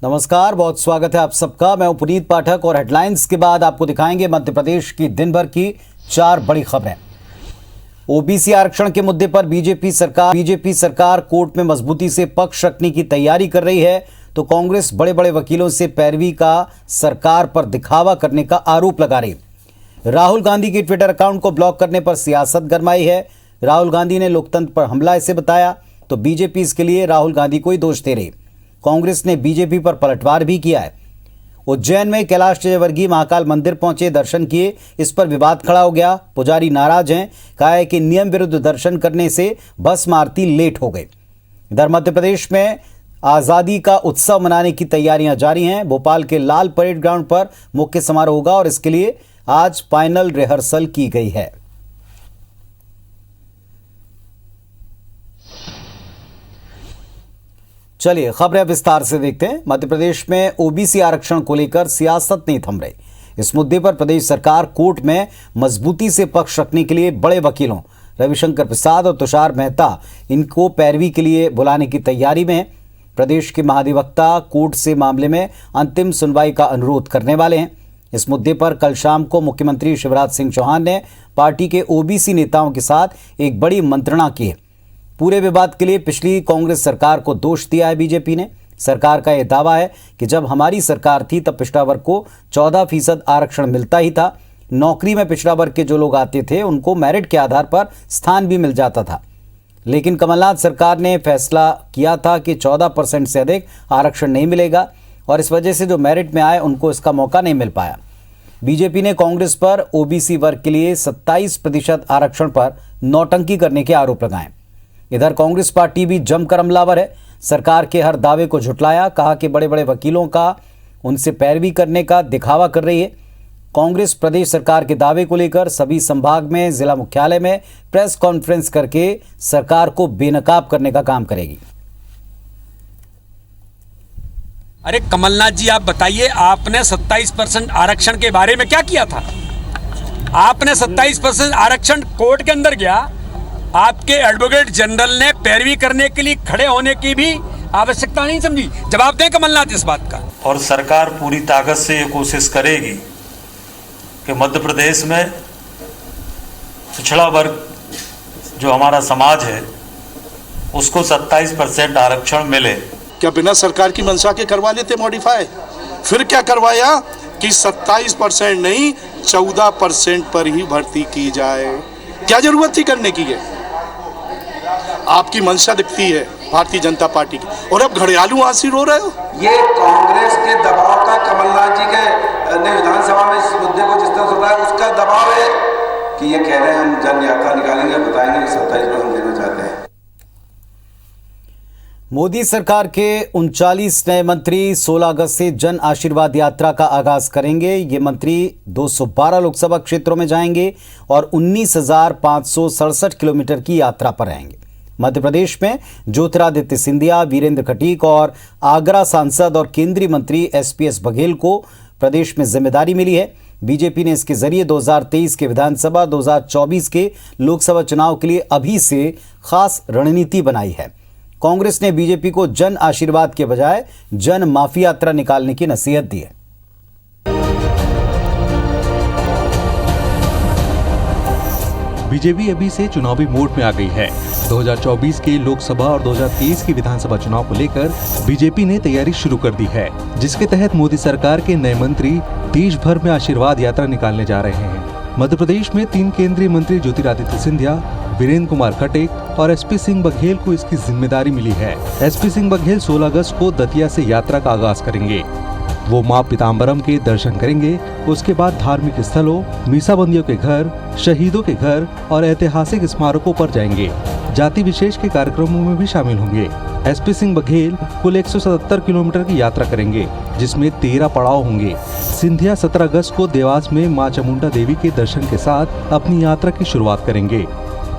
नमस्कार, बहुत स्वागत है आप सबका। मैं हूं पुनीत पाठक और हेडलाइंस के बाद आपको दिखाएंगे मध्य प्रदेश की दिन भर की 4 बड़ी खबरें। ओबीसी आरक्षण के मुद्दे पर बीजेपी सरकार कोर्ट में मजबूती से पक्ष रखने की तैयारी कर रही है, तो कांग्रेस बड़े बड़े वकीलों से पैरवी का सरकार पर दिखावा करने का आरोप लगा रही। राहुल गांधी के ट्विटर अकाउंट को ब्लॉक करने पर सियासत गरमाई है। राहुल गांधी ने लोकतंत्र पर हमला इसे बताया, तो बीजेपी इसके लिए राहुल गांधी को ही दोष दे रही। कांग्रेस ने बीजेपी पर पलटवार भी किया है। उज्जैन में कैलाश विजयवर्गीय महाकाल मंदिर पहुंचे, दर्शन किए, इस पर विवाद खड़ा हो गया। पुजारी नाराज हैं, कहा है कि नियम विरुद्ध दर्शन करने से भस्म आरती लेट हो गई। इधर मध्य प्रदेश में आजादी का उत्सव मनाने की तैयारियां जारी हैं। भोपाल के लाल परेड ग्राउंड पर मुख्य समारोह होगा और इसके लिए आज फाइनल रिहर्सल की गई है। चलिए खबरें विस्तार से देखते हैं। मध्य प्रदेश में ओबीसी आरक्षण को लेकर सियासत नहीं थम रही। इस मुद्दे पर प्रदेश सरकार कोर्ट में मजबूती से पक्ष रखने के लिए बड़े वकीलों रविशंकर प्रसाद और तुषार मेहता इनको पैरवी के लिए बुलाने की तैयारी में है। प्रदेश के महाधिवक्ता कोर्ट से मामले में अंतिम सुनवाई का अनुरोध करने वाले हैं। इस मुद्दे पर कल शाम को मुख्यमंत्री शिवराज सिंह चौहान ने पार्टी के ओबीसी नेताओं के साथ एक बड़ी मंत्रणा की है। पूरे विवाद के लिए पिछली कांग्रेस सरकार को दोष दिया है बीजेपी ने। सरकार का यह दावा है कि जब हमारी सरकार थी तब पिछड़ा वर्ग को 14% आरक्षण मिलता ही था। नौकरी में पिछड़ा वर्ग के जो लोग आते थे उनको मेरिट के आधार पर स्थान भी मिल जाता था, लेकिन कमलनाथ सरकार ने फैसला किया था कि 14% से अधिक आरक्षण नहीं मिलेगा और इस वजह से जो मेरिट में आए उनको इसका मौका नहीं मिल पाया। बीजेपी ने कांग्रेस पर ओबीसी वर्ग के लिए 27% आरक्षण पर नौटंकी करने के आरोप लगाए। इधर कांग्रेस पार्टी भी जमकर हमलावर है। सरकार के हर दावे को झुटलाया, कहा कि बड़े बड़े वकीलों का उनसे पैरवी करने का दिखावा कर रही है। कांग्रेस प्रदेश सरकार के दावे को लेकर सभी संभाग में जिला मुख्यालय में प्रेस कॉन्फ्रेंस करके सरकार को बेनकाब करने का काम करेगी। अरे कमलनाथ जी, आप बताइए, आपने 27% आरक्षण के बारे में क्या किया था? आपने 27% आरक्षण कोर्ट के अंदर गया, आपके एडवोकेट जनरल ने पैरवी करने के लिए खड़े होने की भी आवश्यकता नहीं समझी। जवाब दें कमलनाथ इस बात का। और सरकार पूरी ताकत से ये कोशिश करेगी कि मध्य प्रदेश में पिछड़ा वर्ग जो हमारा समाज है उसको 27% आरक्षण मिले। क्या बिना सरकार की मंशा के करवा लेते मॉडिफाई? फिर क्या करवाया कि 27% नहीं 14% पर ही भर्ती की जाए। क्या जरूरत थी करने की? है आपकी मंशा दिखती है भारतीय जनता पार्टी की, और अब घड़ियालू आंसू रो रहे हो। ये कांग्रेस के दबाव का, कमलनाथ जी के ने विधानसभा में इस मुद्दे को जिस तरह से उठाया उसका दबाव है कि ये कह रहे हैं हम जन यात्रा निकालेंगे, बताएंगे कि 27% हम देना चाहते हैं। मोदी सरकार के 39 नए मंत्री 16 अगस्त से जन आशीर्वाद यात्रा का आगाज करेंगे। ये मंत्री 212 लोकसभा क्षेत्रों में जाएंगे और 19,567 किलोमीटर की यात्रा पर रहेंगे। मध्य प्रदेश में ज्योतिरादित्य सिंधिया, वीरेंद्र खटीक और आगरा सांसद और केंद्रीय मंत्री एसपीएस बघेल को प्रदेश में जिम्मेदारी मिली है। बीजेपी ने इसके जरिए 2023 के विधानसभा, 2024 के लोकसभा चुनाव के लिए अभी से खास रणनीति बनाई है। कांग्रेस ने बीजेपी को जन आशीर्वाद के बजाय जन माफी यात्रा निकालने की नसीहत दी है। बीजेपी अभी से चुनावी मोड में आ गई है। 2024 के लोकसभा और 2023 के विधानसभा चुनाव को लेकर बीजेपी ने तैयारी शुरू कर दी है, जिसके तहत मोदी सरकार के नए मंत्री देश भर में आशीर्वाद यात्रा निकालने जा रहे हैं। मध्य प्रदेश में 3 केंद्रीय मंत्री ज्योतिरादित्य सिंधिया, वीरेंद्र कुमार खटीक और एसपी सिंह बघेल को इसकी जिम्मेदारी मिली है। एसपी सिंह बघेल 16 अगस्त को दतिया से यात्रा का आगाज करेंगे। वो मां पीताम्बरम के दर्शन करेंगे। उसके बाद धार्मिक स्थलों, मीसाबंदियों के घर, शहीदों के घर और ऐतिहासिक स्मारकों पर जाएंगे। जाति विशेष के कार्यक्रमों में भी शामिल होंगे। एसपी सिंह बघेल कुल 177 किलोमीटर की यात्रा करेंगे, जिसमें 13 पड़ाव होंगे। सिंधिया 17 अगस्त को देवास में मां चामुंडा देवी के दर्शन के साथ अपनी यात्रा की शुरुआत करेंगे।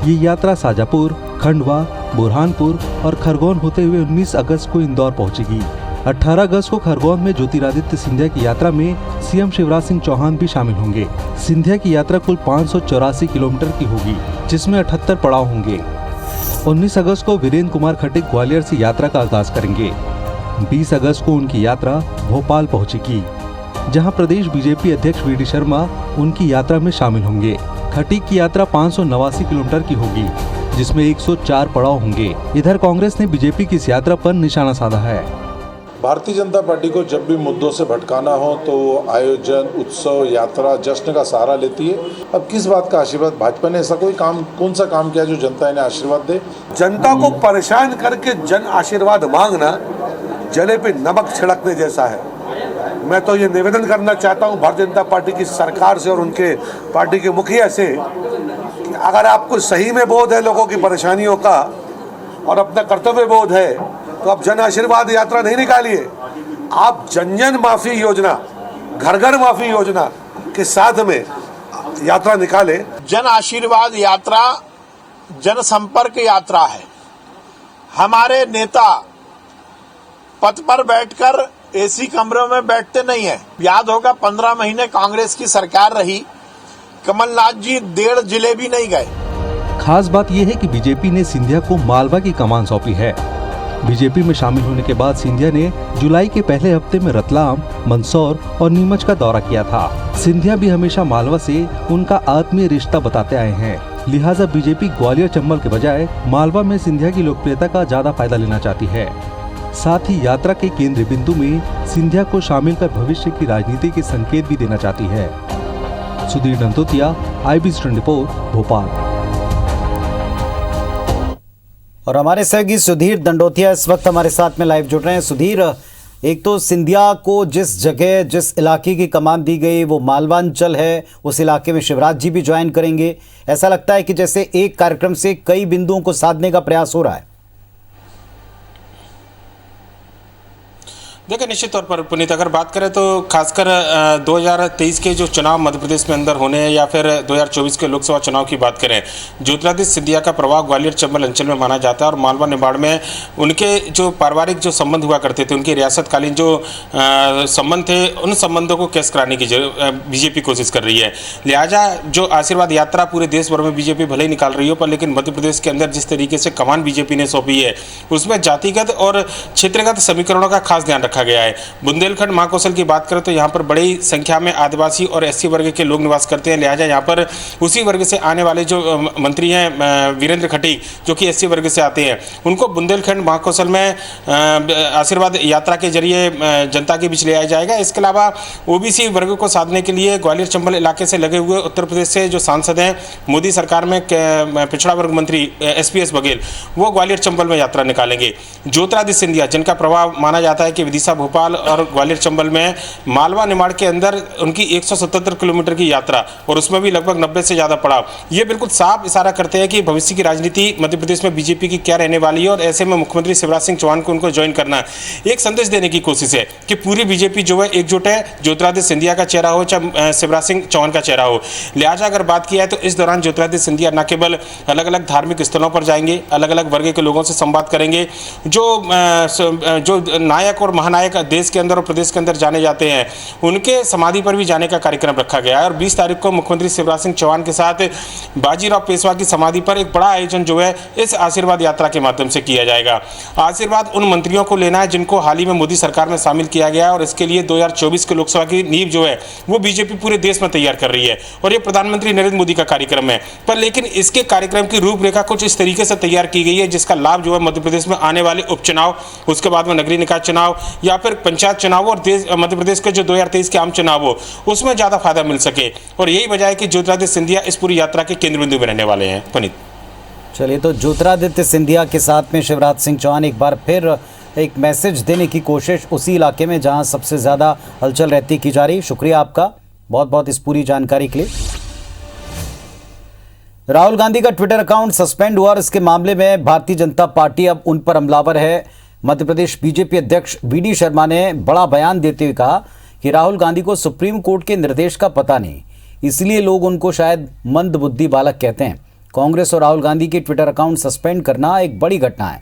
ये यात्रा शाजापुर, खंडवा, बुरहानपुर और खरगोन होते हुए 19 अगस्त को इंदौर पहुंचेगी। 18 अगस्त को खरगोन में ज्योतिरादित्य सिंधिया की यात्रा में सीएम शिवराज सिंह चौहान भी शामिल होंगे। सिंधिया की यात्रा कुल 584 किलोमीटर की होगी, जिसमें 78 पड़ाव होंगे। 19 अगस्त को वीरेंद्र कुमार खटीक ग्वालियर से यात्रा का आगाज करेंगे। 20 अगस्त को उनकी यात्रा भोपाल पहुंचेगी, जहां प्रदेश बीजेपी अध्यक्ष वी डी शर्मा उनकी यात्रा में शामिल होंगे। खटीक की यात्रा 589 किलोमीटर की होगी, जिसमें 104 पड़ाव होंगे। इधर कांग्रेस ने बीजेपी की इस यात्रा पर निशाना साधा है। भारतीय जनता पार्टी को जब भी मुद्दों से भटकाना हो तो आयोजन, उत्सव, यात्रा, जश्न का सहारा लेती है। अब किस बात का आशीर्वाद? भाजपा ने ऐसा कौन सा काम किया जो जनता इन्हें आशीर्वाद दे? जनता को परेशान करके जन आशीर्वाद मांगना जले पे नमक छिड़कने जैसा है। मैं तो ये निवेदन करना चाहता हूँ भारतीय जनता पार्टी की सरकार से और उनके पार्टी के मुखिया से कि अगर आपको सही में बोध है लोगों की परेशानियों का और अपना कर्तव्य बोध है तो आप जन आशीर्वाद यात्रा नहीं निकालिए। आप जन जन माफी योजना, घर घर माफी योजना के साथ में यात्रा निकाले। जन आशीर्वाद यात्रा जनसंपर्क यात्रा है। हमारे नेता पथ पर बैठकर एसी कमरों में बैठते नहीं है। याद होगा 15 महीने कांग्रेस की सरकार रही, कमलनाथ जी 1.5 जिले भी नहीं गए। खास बात यह है कि बीजेपी ने सिंधिया को मालवा की कमान सौंपी है। बीजेपी में शामिल होने के बाद सिंधिया ने जुलाई के पहले हफ्ते में रतलाम, मंदसौर और नीमच का दौरा किया था। सिंधिया भी हमेशा मालवा से उनका आत्मीय रिश्ता बताते आए हैं। लिहाजा बीजेपी ग्वालियर चंबल के बजाय मालवा में सिंधिया की लोकप्रियता का ज्यादा फायदा लेना चाहती है। साथ ही यात्रा के केंद्र बिंदु में सिंधिया को शामिल कर भविष्य की राजनीति के संकेत भी देना चाहती है। Sudhir Dantotiya, IB student report, Bhopal. और हमारे सहयोगी सुधीर दंडोतिया इस वक्त हमारे साथ में लाइव जुड़ रहे हैं। सुधीर, एक तो सिंधिया को जिस जगह, जिस इलाके की कमान दी गई वो मालवांचल है, उस इलाके में शिवराज जी भी ज्वाइन करेंगे। ऐसा लगता है कि जैसे एक कार्यक्रम से कई बिंदुओं को साधने का प्रयास हो रहा है। देखिए, निश्चित तौर पर पुनीत, अगर बात करें तो खासकर 2023 के जो चुनाव मध्य प्रदेश में अंदर होने हैं या फिर 2024 के लोकसभा चुनाव की बात करें, ज्योतिरादित्य सिंधिया का प्रभाव ग्वालियर चंबल अंचल में माना जाता है और मालवा निमाड़ में उनके जो पारिवारिक जो संबंध हुआ करते थे, उनकी रियासतकालीन जो संबंध थे, उन संबंधों को कैश कराने की बीजेपी कोशिश कर रही है। लिहाजा जो आशीर्वाद यात्रा पूरे देश भर में बीजेपी भले ही निकाल रही हो, पर लेकिन मध्य प्रदेश के अंदर जिस तरीके से कमान बीजेपी ने सौंपी है उसमें जातिगत और क्षेत्रगत समीकरणों का खास ध्यान रखा गया है। बुंदेलखंड महाकौशल की बात करें तो यहाँ पर बड़ी संख्या में आदिवासी और SC वर्ग के लोग निवास करते हैं। लिहाजा यहाँ पर उसी वर्ग से आने वाले जो मंत्री हैं वीरेंद्र खटीक, जो कि SC वर्ग से आते हैं, उनको बुंदेलखंड महाकौशल में आशीर्वाद यात्रा के जरिए जनता के बीच ले आया जाएगा। इसके अलावा OBC वर्ग को साधने के लिए ग्वालियर चंबल इलाके से लगे हुए उत्तर प्रदेश से जो सांसद हैं, मोदी सरकार में पिछड़ा वर्ग मंत्री SPS बघेल, वो ग्वालियर चंबल में यात्रा निकालेंगे। ज्योतिरादित्य सिंधिया, जिनका प्रभाव माना जाता है कि विदिशा, भोपाल और ग्वालियर चंबल में मालवा निमाड़ के अंदर उनकी 177 किलोमीटर की यात्रा और उसमें भी लगभग 90 से ज़्यादा पड़ाव, ये बिल्कुल साफ इशारा करते हैं कि भविष्य की राजनीति मध्य प्रदेश में बीजेपी की क्या रहने वाली है। और ऐसे में मुख्यमंत्री शिवराज सिंह चौहान को उनको ज्वाइन करना एक संदेश देने की कोशिश है कि पूरी बीजेपी जो है एकजुट है, ज्योतिरादित्य सिंधिया का चेहरा हो चाहे शिवराज सिंह चौहान का चेहरा हो। लिहाजा अगर बात किया है तो इस दौरान ज्योतिरादित्य सिंधिया न केवल अलग अलग धार्मिक स्थलों पर जाएंगे, अलग अलग वर्ग के लोगों से संवाद करेंगे, जो नायक और महानायक देश के अंदर और प्रदेश के अंदर जाने जाते हैं, उनके समाधि पर भी जाने का कार्यक्रम रखा गया है। और 20 तारीख को मुख्यमंत्री शिवराज सिंह चौहान के साथ बाजीराव पेशवा की समाधि पर एक बड़ा आयोजन जो है इस आशीर्वाद यात्रा के माध्यम से किया जाएगा। आशीर्वाद उन मंत्रियों को लेना है जिनको हाल ही में मोदी सरकार में शामिल किया गया है और इसके लिए 2024 के लोकसभा की नींव जो है वो बीजेपी पूरे देश में तैयार कर रही है और ये प्रधानमंत्री नरेंद्र मोदी का कार्यक्रम है। पर लेकिन इसके कार्यक्रम की रूपरेखा कुछ इस तरीके से तैयार की गई है जिसका लाभ जो है मध्य प्रदेश में आने वाले उपचुनाव, उसके बाद में नगरीय निकाय चुनाव या फिर पंचायत चुनाव और मध्य प्रदेश के जो 2023 के आम चुनाव हो उसमें ज्यादा फायदा मिल सके। और यही वजह है कि ज्योतिरादित्य सिंधिया इस पूरी यात्रा के केंद्र बिंदु में रहने वाले हैं। पुनीत, चलिए, तो ज्योतिरादित्य सिंधिया के साथ में शिवराज सिंह चौहान एक बार फिर एक मैसेज देने की कोशिश उसी इलाके में जहां सबसे ज्यादा हलचल रहती की जा रही। शुक्रिया आपका बहुत बहुत इस पूरी जानकारी के लिए। राहुल गांधी का ट्विटर अकाउंट सस्पेंड हुआ और इसके मामले में भारतीय जनता पार्टी अब उन पर हमलावर है। मध्य प्रदेश बीजेपी अध्यक्ष VD शर्मा ने बड़ा बयान देते हुए कहा कि राहुल गांधी को सुप्रीम कोर्ट के निर्देश का पता नहीं, इसलिए लोग उनको शायद मंद बुद्धि बालक कहते हैं। कांग्रेस और राहुल गांधी के ट्विटर अकाउंट सस्पेंड करना एक बड़ी घटना है।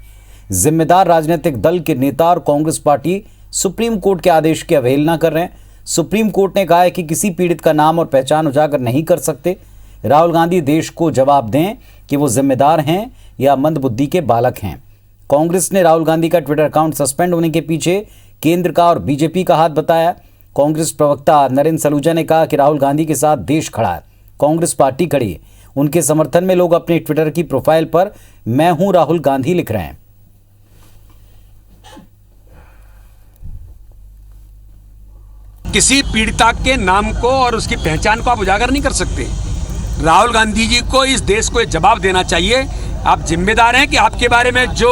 जिम्मेदार राजनीतिक दल के नेता और कांग्रेस पार्टी सुप्रीम कोर्ट के आदेश की अवहेलना कर रहे हैं। सुप्रीम कोर्ट ने कहा है कि किसी पीड़ित का नाम और पहचान उजागर नहीं कर सकते। राहुल गांधी देश को जवाब दें कि वो जिम्मेदार हैं या मंद बुद्धि के बालक हैं। कांग्रेस ने राहुल गांधी का ट्विटर अकाउंट सस्पेंड होने के पीछे केंद्र का और बीजेपी का हाथ बताया। कांग्रेस प्रवक्ता नरेंद्र सलूजा ने कहा कि राहुल गांधी के साथ देश खड़ा है, कांग्रेस पार्टी खड़ी है। उनके समर्थन में लोग अपने ट्विटर की प्रोफाइल पर मैं हूं राहुल गांधी लिख रहे हैं। किसी पीड़िता के नाम को और उसकी पहचान को आप उजागर नहीं कर सकते। राहुल गांधी जी को इस देश को एक जवाब देना चाहिए। आप जिम्मेदार हैं कि आपके बारे में जो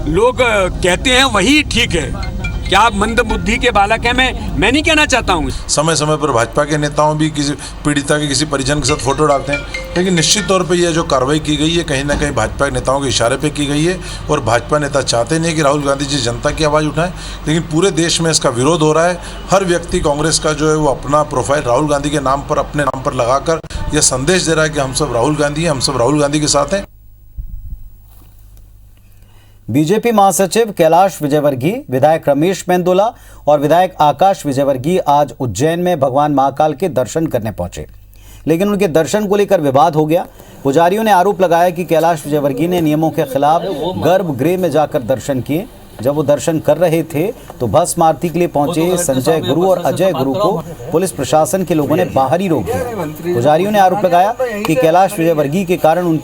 लोग कहते हैं वही ठीक है। क्या आप मंद बुद्धि के बालक हैं? मैं नहीं कहना चाहता हूँ। समय समय पर भाजपा के नेताओं भी किसी पीड़िता के किसी परिजन के साथ फोटो डालते हैं, लेकिन निश्चित तौर पे ये जो कार्रवाई की गई है कहीं ना कहीं भाजपा के नेताओं के इशारे पे की गई है और भाजपा नेता चाहते नहीं कि राहुल गांधी जी जनता की आवाज़ उठाएं, लेकिन पूरे देश में इसका विरोध हो रहा है। हर व्यक्ति कांग्रेस का जो है वो अपना प्रोफाइल राहुल गांधी के नाम पर अपने नाम पर लगाकर यह संदेश दे रहा है कि हम सब राहुल गांधी हैं, हम सब राहुल गांधी के साथ हैं। बीजेपी महासचिव कैलाश विजयवर्गीय, विधायक रमेश मेंदोला और विधायक आकाश विजयवर्गीय आज उज्जैन में भगवान महाकाल के दर्शन करने पहुंचे, लेकिन उनके दर्शन को लेकर विवाद हो गया। पुजारियों ने आरोप लगाया कि कैलाश विजयवर्गीय ने नियमों के खिलाफ गर्भगृह में जाकर दर्शन किए। जब वो दर्शन कर रहे थे तो भस्म आरती के लिए पहुंचे संजय गुरु और अजय गुरु को पुलिस प्रशासन के लोगों ने बाहर ही रोक दिया। पुजारियों ने आरोप लगाया कि कैलाश विजयवर्गीय के कारण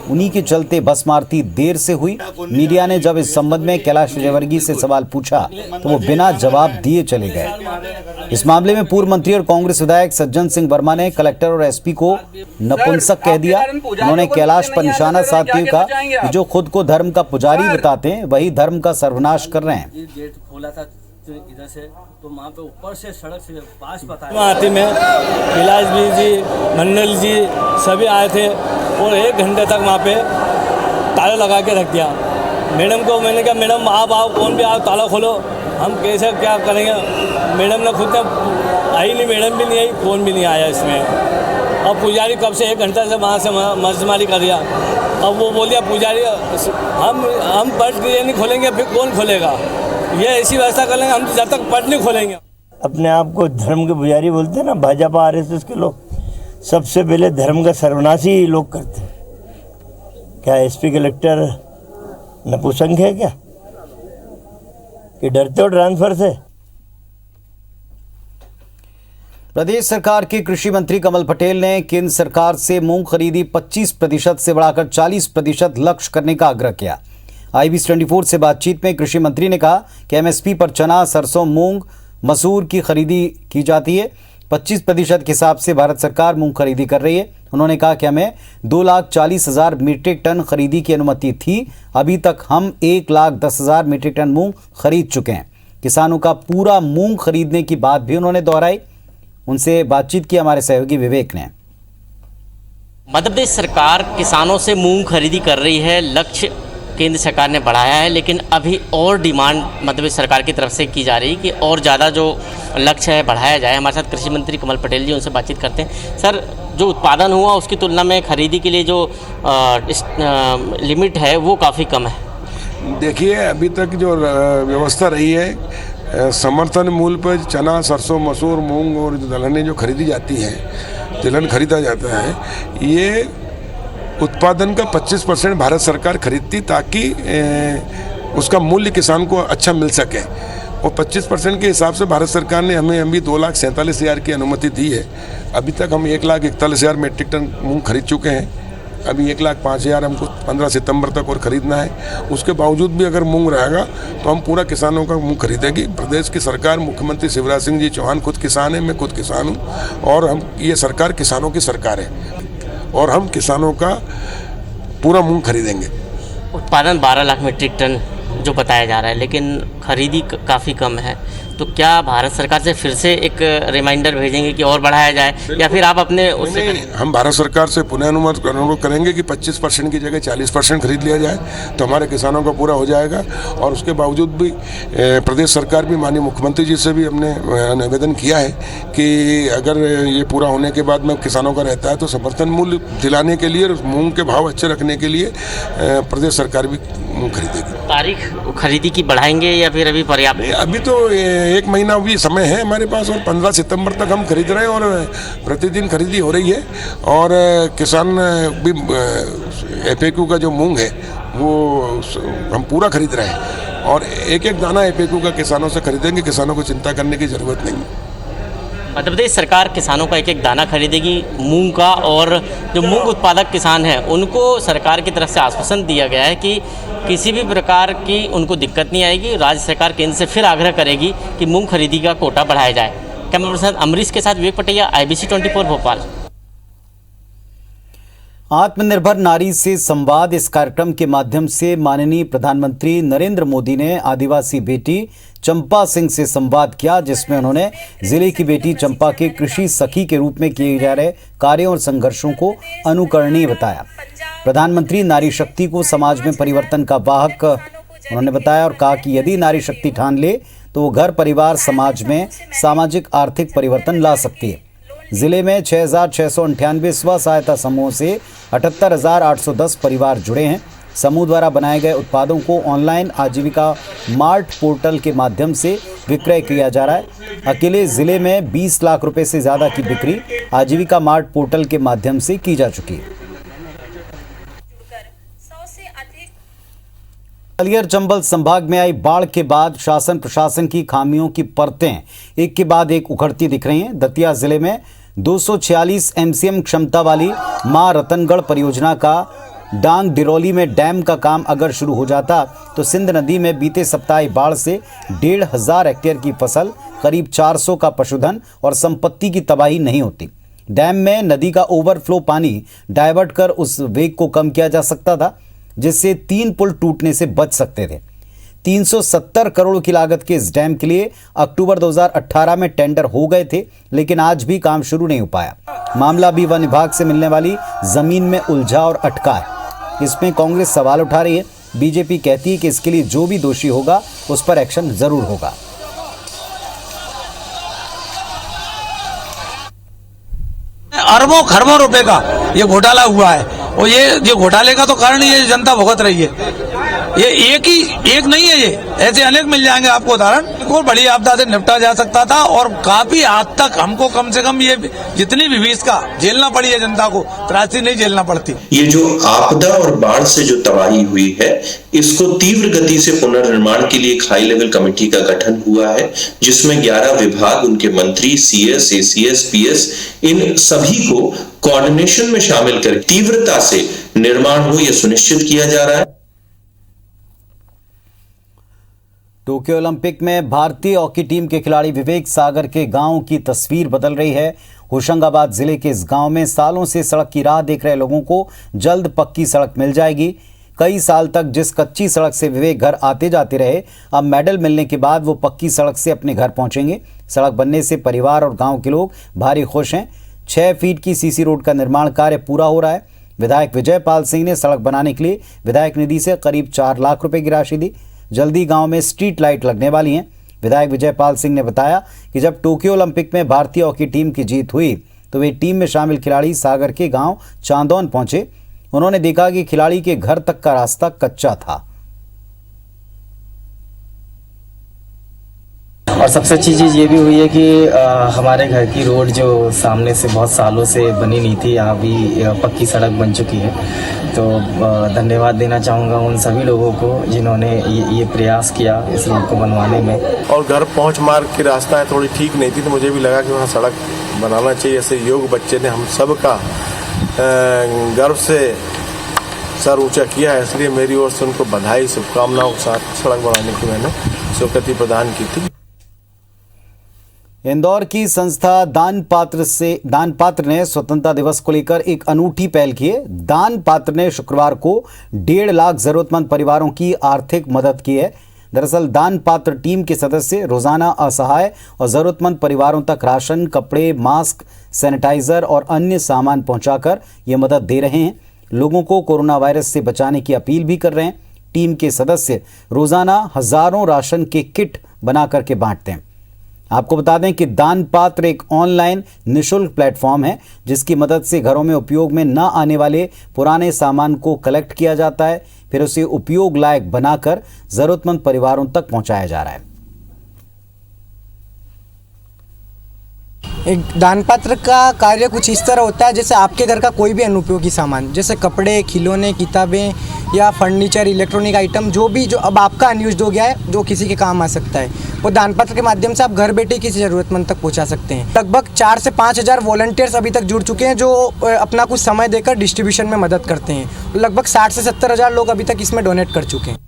उन्हीं के चलते भस्म आरती देर से हुई। मीडिया ने जब इस संबंध में कैलाश विजयवर्गीय से सवाल पूछा तो वो बिना जवाब दिए चले गए। इस मामले में पूर्व मंत्री और कांग्रेस विधायक सज्जन सिंह वर्मा ने कलेक्टर और एसपी को नपुंसक कह दिया। उन्होंने कैलाश पर निशाना साधते हुए कहा कि जो खुद को धर्म का पुजारी बताते हैं वही धर्म का सर्वनाश कर रहे हैं। गेट खोला था इधर से तो वहाँ पे ऊपर से सड़क से पास बताया आते में कैलाश जी मंडल जी सभी आए थे और 1 घंटे तक वहाँ पे ताला लगा के रख दिया। मैडम को मैंने कहा मैडम आप आओ, कौन भी आओ, ताला खोलो, हम कैसे क्या करेंगे। मैडम ने खुद आई नहीं, मैडम भी नहीं आई, कौन भी नहीं आया इसमें। अब पुजारी कब से 1 घंटा से वहाँ से मर्जमारी कर दिया। अब वो बोलिया पुजारी हम पट नहीं खोलेंगे, फिर कौन खोलेगा। ये ऐसी व्यवस्था कर लेंगे हम जब तक पट नहीं खोलेंगे। अपने आप को धर्म के पुजारी बोलते हैं ना भाजपा आरएसएस के लोग, सबसे पहले धर्म का सर्वनाश ही लोग करते हैं। क्या एसपी कलेक्टर नपुंसक है क्या कि डरते हो ट्रांसफर से? प्रदेश सरकार के कृषि मंत्री कमल पटेल ने केंद्र सरकार से मूंग खरीदी 25% से बढ़ाकर 40% लक्ष्य करने का आग्रह किया। IBC 24 से बातचीत में कृषि मंत्री ने कहा कि MSP पर चना, सरसों, मूंग, मसूर की खरीदी की जाती है। 25% के हिसाब से भारत सरकार मूंग खरीदी कर रही है। उन्होंने कहा कि हमें 2,40,000 मीट्रिक टन खरीदी की अनुमति थी, अभी तक हम 1,10,000 मीट्रिक टन मूंग खरीद चुके हैं। किसानों का पूरा मूंग खरीदने की बात भी उन्होंने दोहराई। उनसे बातचीत की हमारे सहयोगी विवेक ने। मध्य प्रदेश सरकार किसानों से मूंग खरीदी कर रही है, लक्ष्य केंद्र सरकार ने बढ़ाया है, लेकिन अभी और डिमांड मध्य प्रदेश सरकार की तरफ से की जा रही है कि और ज़्यादा जो लक्ष्य है बढ़ाया जाए। हमारे साथ कृषि मंत्री कमल पटेल जी, उनसे बातचीत करते हैं। सर, जो उत्पादन हुआ उसकी तुलना में खरीदी के लिए जो लिमिट है वो काफ़ी कम है। देखिए, अभी तक जो व्यवस्था रही है समर्थन मूल्य पर चना, सरसों, मसूर, मूंग और दलहनें जो खरीदी जाती है, तिलहन खरीदा जाता है, ये उत्पादन का 25% भारत सरकार खरीदती ताकि उसका मूल्य किसान को अच्छा मिल सके। और 25% के हिसाब से भारत सरकार ने हमें अभी 2,47,000 की अनुमति दी है। अभी तक हम 1,41,000 मीट्रिक टन मूंग खरीद चुके हैं। अभी 1,05,000 हमको 15 सितंबर तक और ख़रीदना है। उसके बावजूद भी अगर मूंग रहेगा तो हम पूरा किसानों का मूंग खरीदेगी। प्रदेश की सरकार, मुख्यमंत्री शिवराज सिंह जी चौहान खुद किसान हैं, मैं खुद किसान हूँ, और ये सरकार किसानों की सरकार है और हम किसानों का पूरा मूंग खरीदेंगे। उत्पादन 12 लाख मीट्रिक टन जो बताया जा रहा है, लेकिन खरीदी काफ़ी कम है, तो क्या भारत सरकार से फिर से एक रिमाइंडर भेजेंगे कि और बढ़ाया जाए, या फिर आप अपने उससे हम भारत सरकार से पुनः अनुरोध करेंगे कि 25% की जगह 40% खरीद लिया जाए तो हमारे किसानों का पूरा हो जाएगा। और उसके बावजूद भी प्रदेश सरकार भी माननीय मुख्यमंत्री जी से भी हमने निवेदन किया है कि अगर ये पूरा होने के बाद में किसानों का रहता है तो समर्थन मूल्य दिलाने के लिए, मूंग के भाव अच्छे रखने के लिए प्रदेश सरकार भी मूंग खरीदेगी। तारीख खरीदी की बढ़ाएंगे या फिर अभी पर्याप्त? अभी तो 1 महीना भी समय है हमारे पास और 15 सितंबर तक हम खरीद रहे हैं और प्रतिदिन खरीदी हो रही है। और किसान भी FAQ का जो मूंग है वो हम पूरा खरीद रहे हैं और एक एक दाना FAQ का किसानों से खरीदेंगे। किसानों को चिंता करने की जरूरत नहीं है। मध्य प्रदेश सरकार किसानों का एक एक दाना खरीदेगी मूंग का, और जो मूंग उत्पादक किसान हैं उनको सरकार की तरफ से आश्वासन दिया गया है कि किसी भी प्रकार की उनको दिक्कत नहीं आएगी। राज्य सरकार केंद्र से फिर आग्रह करेगी कि मूंग खरीदी का कोटा बढ़ाया जाए। कैमरा पर्सन अमरीश के साथ विवेक पटिया, IBC 24 भोपाल। आत्मनिर्भर नारी से संवाद इस कार्यक्रम के माध्यम से माननीय प्रधानमंत्री नरेंद्र मोदी ने आदिवासी बेटी चंपा सिंह से संवाद किया, जिसमें उन्होंने जिले की बेटी चंपा के कृषि सखी के रूप में किए जा रहे कार्यों और संघर्षों को अनुकरणीय बताया। प्रधानमंत्री नारी शक्ति को समाज में परिवर्तन का वाहक उन्होंने बताया और कहा कि यदि नारी शक्ति ठान ले तो वो घर परिवार समाज में सामाजिक आर्थिक परिवर्तन ला सकती है। जिले में 6,698 स्व सहायता समूह से 78,810 परिवार जुड़े हैं। समूह द्वारा बनाए गए उत्पादों को ऑनलाइन आजीविका मार्ट पोर्टल के माध्यम से विक्रय किया जा रहा है। अकेले जिले में 20 लाख रुपए से ज्यादा की बिक्री आजीविका मार्ट पोर्टल के माध्यम से की जा चुकी है। ग्वालियर चंबल संभाग में आई बाढ़ के बाद शासन प्रशासन की खामियों की परतें एक के बाद एक उखड़ती दिख रही हैं। दतिया जिले में 246 MCM क्षमता वाली मां रतनगढ़ परियोजना का डांग डिरोली में डैम का काम अगर शुरू हो जाता तो सिंध नदी में बीते सप्ताह बाढ़ से 1,500 हेक्टेयर की फसल, करीब 400 का पशुधन और संपत्ति की तबाही नहीं होती। डैम में नदी का ओवरफ्लो पानी डाइवर्ट कर उस वेग को कम किया जा सकता था, जिससे 3 पुल टूटने से बच सकते थे। 370 करोड़ की लागत के इस डैम के लिए अक्टूबर 2018 में टेंडर हो गए थे, लेकिन आज भी काम शुरू नहीं हो पाया। मामला भी वन विभाग से मिलने वाली जमीन में उलझा और अटका है। इसमें कांग्रेस सवाल उठा रही है। बीजेपी कहती है कि इसके लिए जो भी दोषी होगा उस पर एक्शन जरूर होगा। अरबों खरबों रुपए का ये घोटाला हुआ है और ये घोटाले का तो कारण ये जनता भुगत रही है। ये एक नहीं है, ये ऐसे अनेक मिल जाएंगे आपको उदाहरण। कोई बड़ी आपदा से निपटा जा सकता था और काफी हद तक हमको कम से कम ये जितनी भी विष का झेलना पड़ी है जनता को, त्रासदी नहीं झेलना पड़ती। ये जो आपदा और बाढ़ से जो तबाही हुई है, इसको तीव्र गति से पुनर्निर्माण के लिए एक हाई लेवल कमेटी का गठन हुआ है, जिसमें 11 विभाग, उनके मंत्री, CS, ACS, PS इन सभी को कोऑर्डिनेशन में शामिल कर तीव्रता से निर्माण हो, यह सुनिश्चित किया जा रहा है। टोक्यो ओलंपिक में भारतीय हॉकी टीम के खिलाड़ी विवेक सागर के गांव की तस्वीर बदल रही है। होशंगाबाद जिले के इस गांव में सालों से सड़क की राह देख रहे लोगों को जल्द पक्की सड़क मिल जाएगी। कई साल तक जिस कच्ची सड़क से विवेक घर आते जाते रहे, अब मेडल मिलने के बाद वो पक्की सड़क से अपने घर पहुंचेंगे। सड़क बनने से परिवार और गांव के लोग भारी खुश हैं। 6 फीट की CC रोड का निर्माण कार्य पूरा हो रहा है। विधायक विजय पाल सिंह ने सड़क बनाने के लिए विधायक निधि से करीब 4 लाख रुपए की राशि दी। जल्दी गांव में स्ट्रीट लाइट लगने वाली हैं। विधायक विजय पाल सिंह ने बताया कि जब टोक्यो ओलंपिक में भारतीय हॉकी टीम की जीत हुई तो वे टीम में शामिल खिलाड़ी सागर के गांव चांदौन पहुंचे। उन्होंने देखा कि खिलाड़ी के घर तक का रास्ता कच्चा था। और सबसे अच्छी चीज़ ये भी हुई है कि हमारे घर की रोड जो सामने से बहुत सालों से बनी नहीं थी, यहाँ भी पक्की सड़क बन चुकी है। तो धन्यवाद देना चाहूँगा उन सभी लोगों को जिन्होंने ये प्रयास किया इस रोड को बनवाने में। और घर पहुँच मार्ग की रास्ता है थोड़ी ठीक नहीं थी, तो मुझे भी लगा कि वहाँ सड़क बनाना चाहिए। ऐसे योग बच्चे ने हम सब का गर्व से सर ऊंचा किया है, इसलिए मेरी ओर से उनको बधाई शुभकामनाओं के साथ सड़क बनाने की मैंने स्वीकृति प्रदान की थी। इंदौर की संस्था दान पात्र ने स्वतंत्रता दिवस को लेकर एक अनूठी पहल की है। दान पात्र ने शुक्रवार को 1.5 लाख जरूरतमंद परिवारों की आर्थिक मदद की है। दरअसल दान पात्र टीम के सदस्य रोजाना असहाय और जरूरतमंद परिवारों तक राशन, कपड़े, मास्क, सैनिटाइजर और अन्य सामान पहुंचाकर ये मदद दे रहे हैं। लोगों को कोरोना वायरस से बचाने की अपील भी कर रहे हैं। टीम के सदस्य रोजाना हजारों राशन के किट बना करके बांटते हैं। आपको बता दें कि दान पात्र एक ऑनलाइन निःशुल्क प्लेटफॉर्म है जिसकी मदद से घरों में उपयोग में न आने वाले पुराने सामान को कलेक्ट किया जाता है, फिर उसे उपयोग लायक बनाकर जरूरतमंद परिवारों तक पहुंचाया जा रहा है। एक दान पात्र का कार्य कुछ इस तरह होता है जैसे आपके घर का कोई भी अनुपयोगी सामान, जैसे कपड़े, खिलौने, किताबें या फर्नीचर, इलेक्ट्रॉनिक आइटम, जो अब आपका अनयूज्ड हो गया है, जो किसी के काम आ सकता है, वो दान पत्र के माध्यम से आप घर बैठे किसी ज़रूरतमंद तक पहुंचा सकते हैं। लगभग 4 से 5 हज़ार वॉलंटियर्स अभी तक जुड़ चुके हैं जो अपना कुछ समय देकर डिस्ट्रीब्यूशन में मदद करते हैं। लगभग 60 से 70 हज़ार लोग अभी तक इसमें डोनेट कर चुके हैं।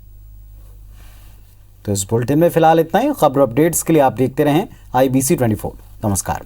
तो इस बुलेटिन में फिलहाल इतना ही। खबर अपडेट्स के लिए आप देखते रहें IBC 24। नमस्कार।